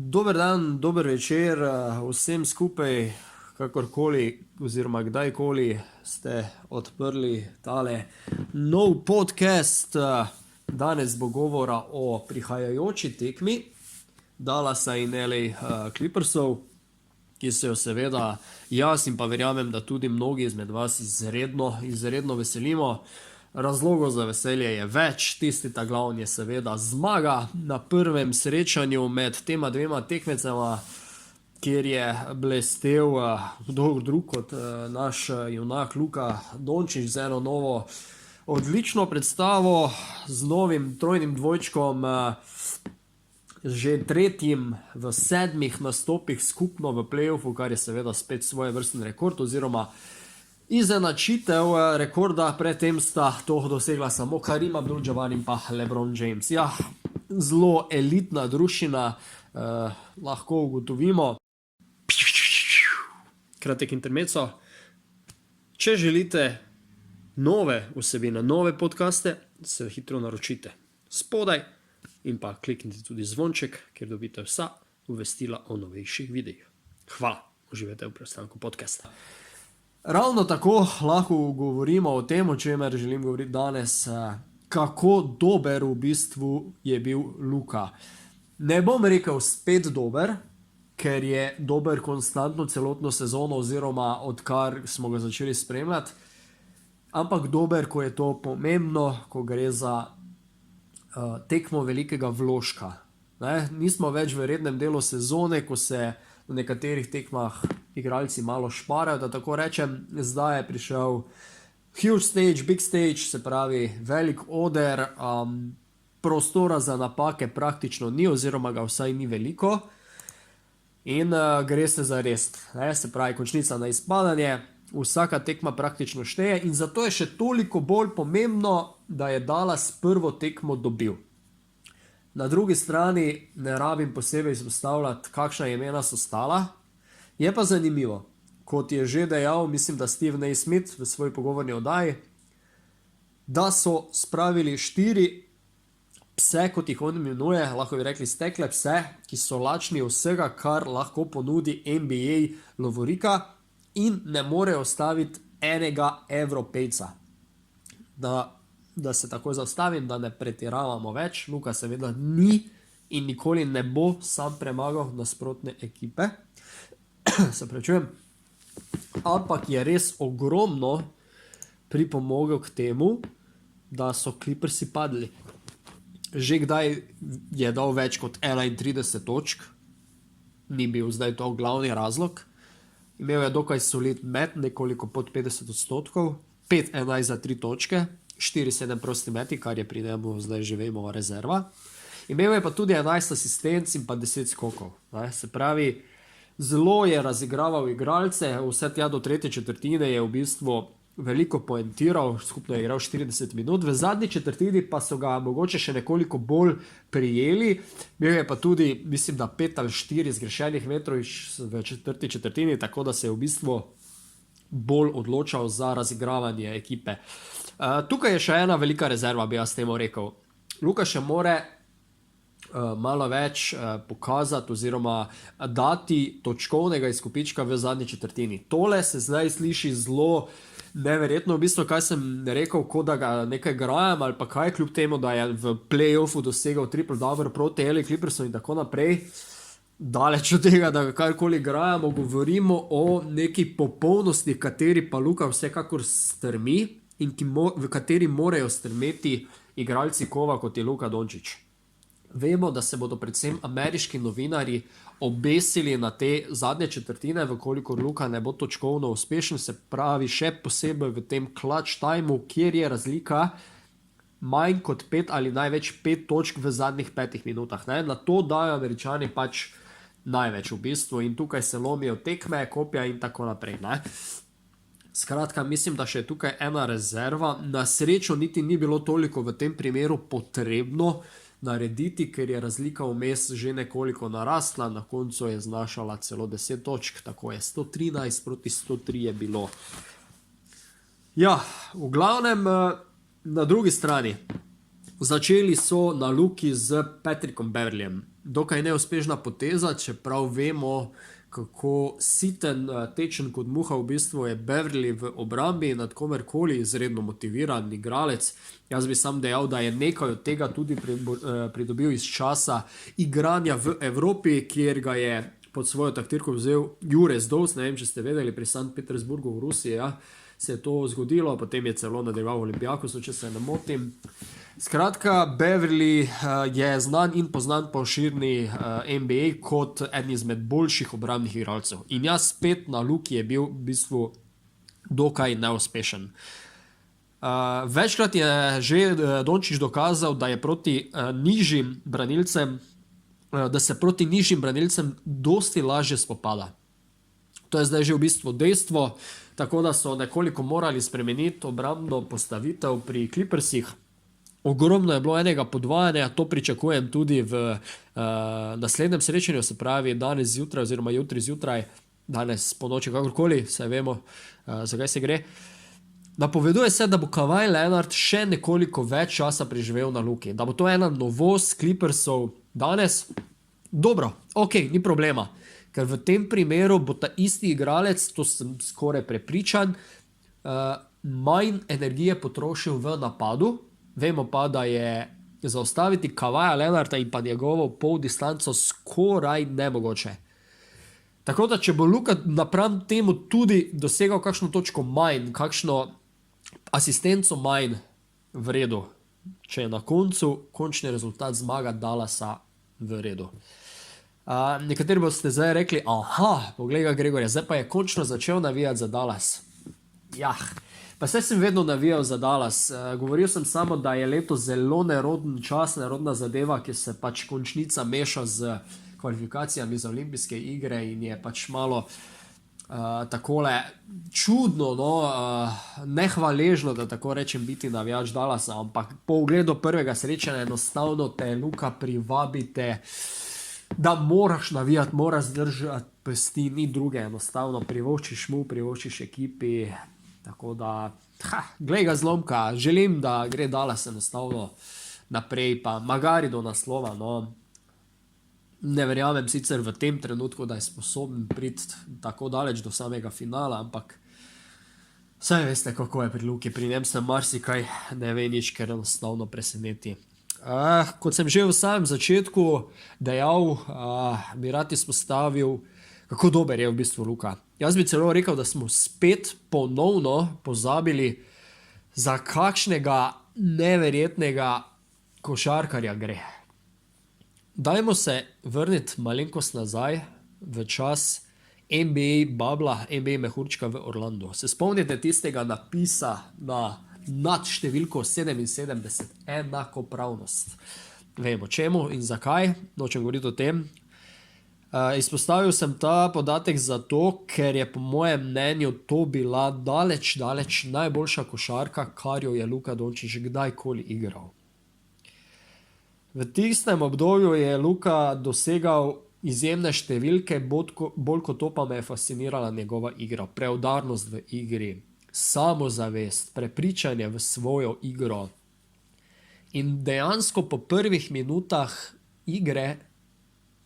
Dober dan, dober večer vsem skupaj, kakorkoli oziroma kdajkoli ste odprli tale nov podcast. Danes bo govora o prihajajoči tekmi Dallasa in LA Clippersov, ki se jo seveda jaz in pa verjamem, da tudi mnogi izmed vas izredno veselimo. Razlogov za veselje je več, tisti ta glavni je seveda zmaga na prvem srečanju med tema dvema tekmecema, kjer je blestel drug kot naš junak Luka Dončić z eno novo odlično predstavo, z novim trojnim dvojčkom, že tretjim v 7 nastopih skupno v play-offu, kar je seveda spet svoj vrsten rekord, oziroma izenačitev rekorda. Predtem sta to dosegla samo Kareem Abdul-Jabbar in pa LeBron James. Ja, zelo elitna druščina, lahko ugotovimo. Kratek intermezzo. Če želite nove vsebine, nove podcaste, se hitro naročite spodaj in pa kliknite tudi zvonček, kjer dobite vsa obvestila o novejših videih. Hvala, uživajte v preostanku podcasta. Ravno tako lahko govorimo o tem, o čemer želim govoriti danes, kako dober v bistvu je bil Luka. Ne bom rekel spet dober, ker je dober konstantno celotno sezono oziroma odkar smo ga začeli spremljati, ampak dober, ko je to pomembno, ko gre za tekmo velikega vložka. Nismo več v rednem delu sezone, ko se v nekaterih tekmah igralci malo šparajo, da tako rečem. Zdaj je prišel huge stage, big stage, se pravi velik oder, prostora za napake praktično ni, oziroma ga vsaj ni veliko, in gre se za res. Se pravi končnica na izpadanje, vsaka tekma praktično šteje in zato je še toliko bolj pomembno, da je Dallas prvo tekmo dobil. Na drugi strani ne rabim posebej izpostavljati, kakšna imena so stala. Je pa zanimivo, kot je že dejal, mislim, da Steve Naismith v svoji pogovorni oddaji, da so spravili 4 pse, kot jih on imenuje, lahko bi rekli stekle pse, ki so lačni vsega, kar lahko ponudi NBA lovorika, in ne morejo ostaviti enega Evropejca. Da se tako zastavim, da ne pretiravamo več. Luka seveda ni in nikoli ne bo sam premagal nasprotne ekipe. Se prečujem. Ampak je res ogromno pripomogel k temu, da so Clippersi padli. Že kdaj je dal več kot 31 točk, ni bil zdaj to glavni razlog. Imel je dokaj solid met, nekoliko pod 50%, 5-11 za 3 točke, 4-7 prosti meti, kar je pri njemu zdaj že vemo rezerva. Imel je pa tudi 11 asistenc in pa 10 skokov. Se pravi, zelo je razigraval igralce, vse tja do tretje četrtine je v bistvu veliko poentiral, skupno je igral 40 minut, v zadnji četrtini pa so ga mogoče še nekoliko bolj prijeli. Imel je pa tudi, mislim, da 5 ali 4 zgrešenih metrov v četrti četrtini, tako da se je v bistvu bolj odločal za razigravanje ekipe. Tukaj je še ena velika rezerva, bi jaz temu rekel. Luka še more malo več pokazati oziroma dati točkovnega izkupička v zadnji četrtini. Tole se zdaj sliši zelo neverjetno, v bistvu, kaj sem rekel, kot da ga nekaj grajam ali pa kaj, kljub temu, da je v play-offu dosegal triple-double proti LA Clippersu in tako naprej. Daleč od tega, da ga karkoli grajamo, govorimo o neki popolnosti, kateri pa Luka vsekakor strmi in v kateri morajo strmeti igralci kova, kot je Luka Dončić. Vemo, da se bodo predvsem ameriški novinarji obesili na te zadnje četrtine, vkolikor Luka ne bo točkovno uspešen, se pravi še posebej v tem clutch timeu, kjer je razlika manj kot 5 ali največ 5 točk v zadnjih 5 minutah. Na to dajo Američani pač največ v bistvu in tukaj se lomijo tekme, kopja in tako naprej. Skratka, mislim, da še je tukaj ena rezerva. Na srečo niti ni bilo toliko v tem primeru potrebno narediti, ker je razlika vmes že nekoliko narastla, na koncu je znašala celo 10 točk, tako je 113 proti 103 je bilo. Ja, v glavnem, na drugi strani, začeli so na Luki z Patrickom Beverlyjem. dokaj neuspešna poteza, čeprav vemo, kako siten, tečen kot muha v bistvu je Beverly v obrambi, nad komerkoli izredno motiviran igralec. Jaz bi sam dejal, da je nekaj od tega tudi pridobil iz časa igranja v Evropi, kjer ga je pod svojo taktirko vzel Jure Zdovc, ne vem, če ste vedeli, pri Sankt Petersburgu v Rusiji, ja, se je to zgodilo, potem je celo nadaljeval v Olimpijakosu, če se ne motim. Skratka, Beverly je znan in poznan po širni NBA kot eden izmed boljših obrambnih igralcev. In jaz spet na Luki je bil v bistvu dokaj neuspešen. Večkrat je že Dončić dokazal, da je proti nižjim branilcem, da se proti nižjim branilcem dosti lažje spopada. To je zdaj že v bistvu dejstvo, tako da so nekoliko morali spremeniti obrambno postavitev pri Clippersih. Ogromno je bilo enega podvajanja, to pričakujem tudi v naslednjem srečanju, se pravi danes zjutraj oziroma jutri zjutraj, danes po noči, kakorkoli, saj vemo, zakaj se gre. Napoveduje se, da bo Kawhi Leonard še nekoliko več časa preživel na Luki, da bo to ena novost Clippersov danes. Dobro, ok, ni problema, ker v tem primeru bo ta isti igralec, to sem skoraj prepričan, manj energije potrošil v napadu. Vemo pa, da je zaustaviti Kawhija Leonarda in pa njegovo pol distanco skoraj nemogoče. Tako da, če bo Luka napram temu tudi dosegal kakšno točko manj, kakšno asistenco manj, v redu. Če je na koncu končni rezultat zmaga Dallasa, v redu. Nekateri boste zdaj rekli, poglej ga Gregorja, zdaj pa je končno začel navijati za Dallas. Jah. Pa saj sem vedno navijal za Dallas. Govoril sem samo, da je leto zelo neroden čas, nerodna zadeva, ki se pač končnica meša z kvalifikacijami za olimpijske igre in je pač malo takole čudno, nehvaležno, da tako rečem, biti navijač Dallasa, ampak po ogledu prvega srečanja enostavno te Luka privabite, da moraš navijati, moraš zdržati pesti, ni druge, enostavno privoščiš mu, privoščiš ekipi. Tako da, glej ga zlomka, želim, da gre Dallas enostavno naprej, pa magari do naslova, Ne verjamem sicer v tem trenutku, da je sposoben priti tako daleč do samega finala, ampak saj veste, kako je pri Luki, pri njem se marsikaj ne ve nič, ker enostavno preseneti. Kot sem že v samem začetku dejal, bi rad izpostavil, kako dober je v bistvu Luka. Jaz bi celo rekel, da smo spet ponovno pozabili, za kakšnega neverjetnega košarkarja gre. Dajmo se vrniti malenkost nazaj v čas NBA babla, NBA mehurčka v Orlandu. Se spomnite tistega napisa nad številko 77, enakopravnost. Vemo čemu in zakaj, nočem govoriti o tem. Izpostavil sem ta podatek zato, ker je po mojem mnenju to bila daleč najboljša košarka, kar jo je Luka Dončić kdajkoli igral. V tistem obdobju je Luka dosegal izjemne številke, bolj kot to pa me je fascinirala njegova igra, preudarnost v igri, samozavest, prepričanje v svojo igro. In dejansko po prvih minutah igre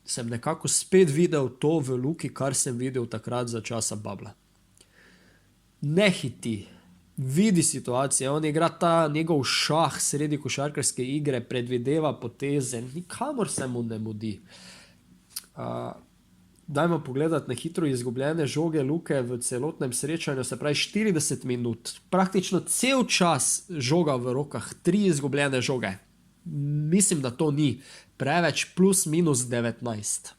sem nekako spet videl to v Luki, kar sem videl takrat za časa babla. Ne hiti, vidi situacije, on igra ta njegov šah sredi košarkarske igre, predvideva poteze, nikamor se mu ne mudi. Dajmo pogledati na hitro izgubljene žoge Luke v celotnem srečanju, se pravi 40 minut, praktično cel čas žoga v rokah, 3 izgubljene žoge. Mislim, da to ni preveč, plus minus 19.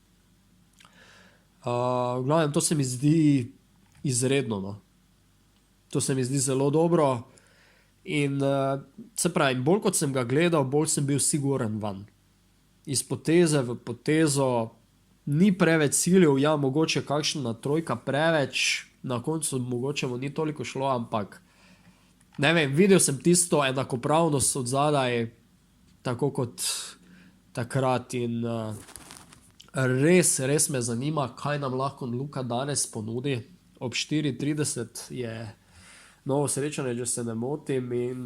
V glavnem, to se mi zdi izredno, To se mi zdi zelo dobro in se pravi, bolj kot sem ga gledal, bolj sem bil siguren van. Iz poteze v potezo, ni preveč ciljev, ja, mogoče kakšna trojka preveč, na koncu mogoče mu ni toliko šlo, ampak ne vem, videl sem tisto enakopravnost od zadaj, tako kot takrat in res me zanima, kaj nam lahko Luka danes ponudi. Ob 4:30 je novo srečanje, če se ne motim, in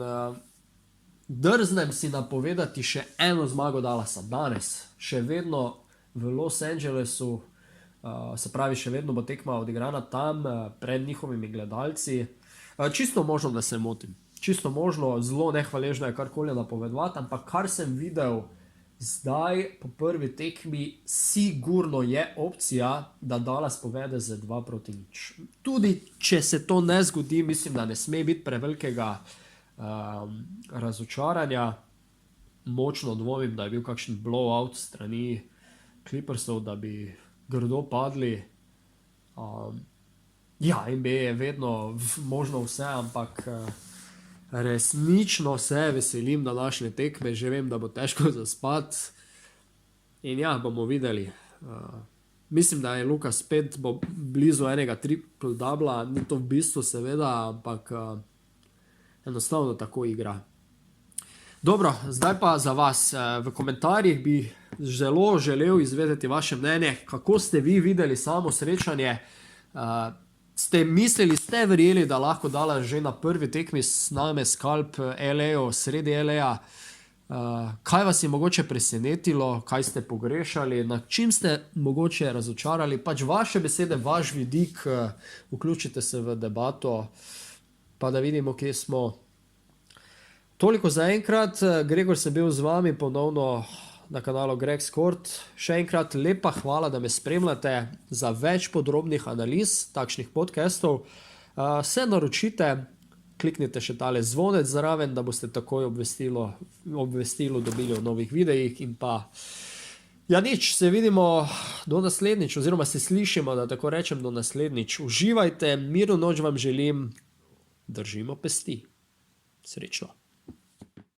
drznem si napovedati še eno zmago Dallasa danes. Še vedno v Los Angelesu, se pravi, še vedno bo tekma odigrana tam pred njihovimi gledalci. Čisto možno, da se motim. Čisto možno, zelo nehvaležno je karkoli napovedovati, ampak kar sem videl zdaj po prvi tekmi, sigurno je opcija, da Dallas povede z 2-0. Tudi če se to ne zgodi, mislim, da ne sme biti prevelikega razočaranja. Močno dvomim, da je bil kakšen blowout strani Clippersov, da bi grdo padli. Ja, NBA je vedno možno vse, ampak resnično se veselim današnje tekme, že vem, da bo težko zaspati. In ja, bomo videli. Mislim, da je Luka spet bo blizu enega triple-doubla, ni to v bistvu seveda, ampak enostavno tako igra. Dobro, zdaj pa za vas. V komentarjih bi zelo želel izvedeti vaše mnenje, kako ste vi videli samo srečanje. Ste mislili, ste verjeli, da lahko Dallas že na prvi tekmi sname skalp LA-ju, sredi LA-ja? Kaj vas je mogoče presenetilo, kaj ste pogrešali, na čim ste mogoče razočarali? Pač vaše besede, vaš vidik, vključite se v debato, pa da vidimo, kje smo. Toliko za enkrat. Gregor sem bil z vami ponovno na kanalu Greg's Court. Še enkrat lepa hvala, da me spremljate. Za več podrobnih analiz takšnih podcastov se naročite, kliknite še tale zvonec zraven, da boste takoj obvestilo dobili o novih videih in pa ja nič, se vidimo do naslednjič, oziroma se slišimo, da tako rečem, do naslednjič. Uživajte, mirno noč vam želim, držimo pesti. Srečno.